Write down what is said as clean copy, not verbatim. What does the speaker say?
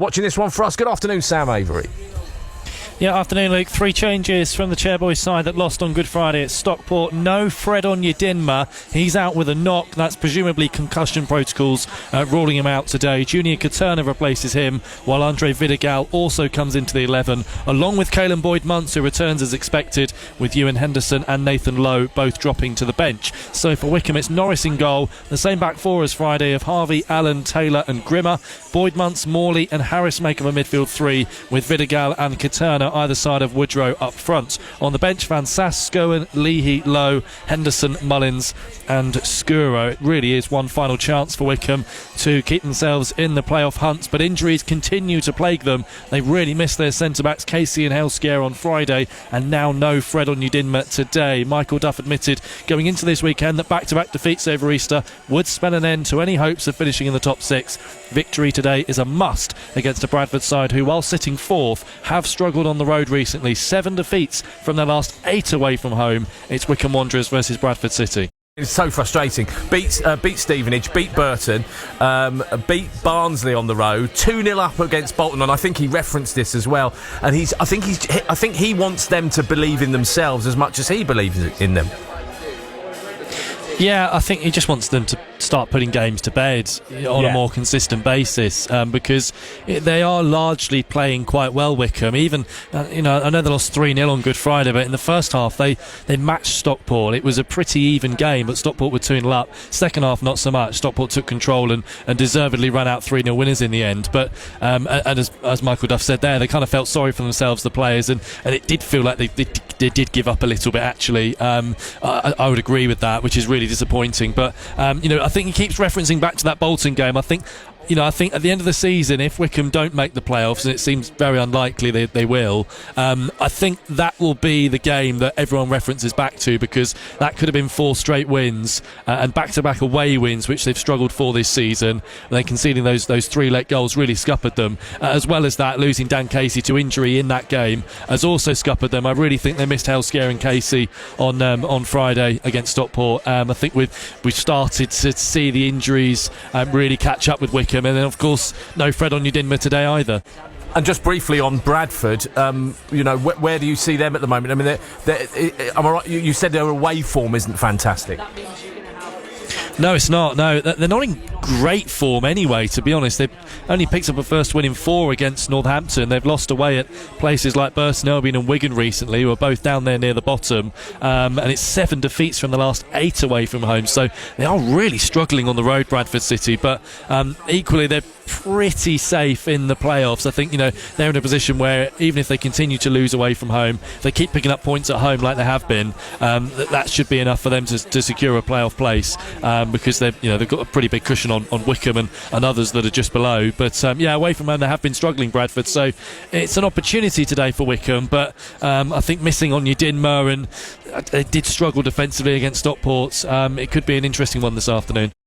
Watching this one for us. Good afternoon, Sam Avery. Yeah, afternoon, Luke. 3 changes from the Chairboys side that lost on Good Friday at Stockport. No Fred Onyedinma. He's out with a knock. That's presumably concussion protocols ruling him out today. Junior Katerna replaces him, while Andre Vidigal also comes into the 11, along with Caelan Boyd-Muntz, who returns as expected, with Ewan Henderson and Nathan Lowe both dropping to the bench. So for Wycombe, it's Norris in goal. The same back four as Friday of Harvey, Allen, Taylor and Grimmer. Boyd-Muntz, Morley and Harris make up a midfield three, with Vidigal and Katerna either side of Woodrow up front. On the bench, Van Sass, Scowen, Leahy, Lowe, Henderson, Mullins and Skuro. It really is one final chance for Wycombe to keep themselves in the playoff hunt, but injuries continue to plague them. They really missed their centre-backs Casey and Hellscare on Friday, and now no Fred Onyedinma today. Michael Duff admitted going into this weekend that back-to-back defeats over Easter would spell an end to any hopes of finishing in the top six. Victory today is a must against a Bradford side who, while sitting fourth, have struggled on the road recently. 7 defeats from their last 8 away from home. It's Wycombe Wanderers versus Bradford City. It's so frustrating. Beat Stevenage, beat Burton, beat Barnsley on the road, 2-0 up against Bolton, and I think he referenced this as well. And I think he wants them to believe in themselves as much as he believes in them. Yeah, I think he just wants them to start putting games to bed on a more consistent basis, because they are largely playing quite well, Wycombe. Even, I know they lost 3-0 on Good Friday, but in the first half they matched Stockport. It was a pretty even game, but Stockport were 2-0 up. Second half, not so much. Stockport took control and deservedly ran out 3-0 winners in the end. But and as Michael Duff said there, they kind of felt sorry for themselves, the players, and it did feel like they did give up a little bit, actually. I would agree with that, which is really disappointing. But I think he keeps referencing back to that Bolton game. I think at the end of the season, if Wycombe don't make the playoffs, and it seems very unlikely they will, I think that will be the game that everyone references back to, because that could have been 4 straight wins and back-to-back away wins, which they've struggled for this season. And then conceding those 3 late goals really scuppered them. As well as that, losing Dan Casey to injury in that game has also scuppered them. I really think they missed Hellscare and Casey on Friday against Stockport. I think we've started to see the injuries really catch up with Wycombe. And then, of course, no Fred Onyedinma today either. And just briefly on Bradford, where do you see them at the moment? I mean, am I right? You said their away form isn't fantastic. No, it's not. No, they're not in great form anyway, to be honest. They've only picked up a first win in 4 against Northampton. They've lost away at places like Burton Albion and Wigan recently, who are both down there near the bottom. And it's 7 defeats from the last 8 away from home. So they are really struggling on the road, Bradford City. But equally, they're pretty safe in the playoffs. I think they're in a position where even if they continue to lose away from home, if they keep picking up points at home like they have been, that should be enough for them to secure a playoff place, because they've got a pretty big cushion on Wycombe and others that are just below. But away from home they have been struggling, Bradford, so it's an opportunity today for Wycombe. But I think missing Onyedinma, and they did struggle defensively against Stockport. It could be an interesting one this afternoon.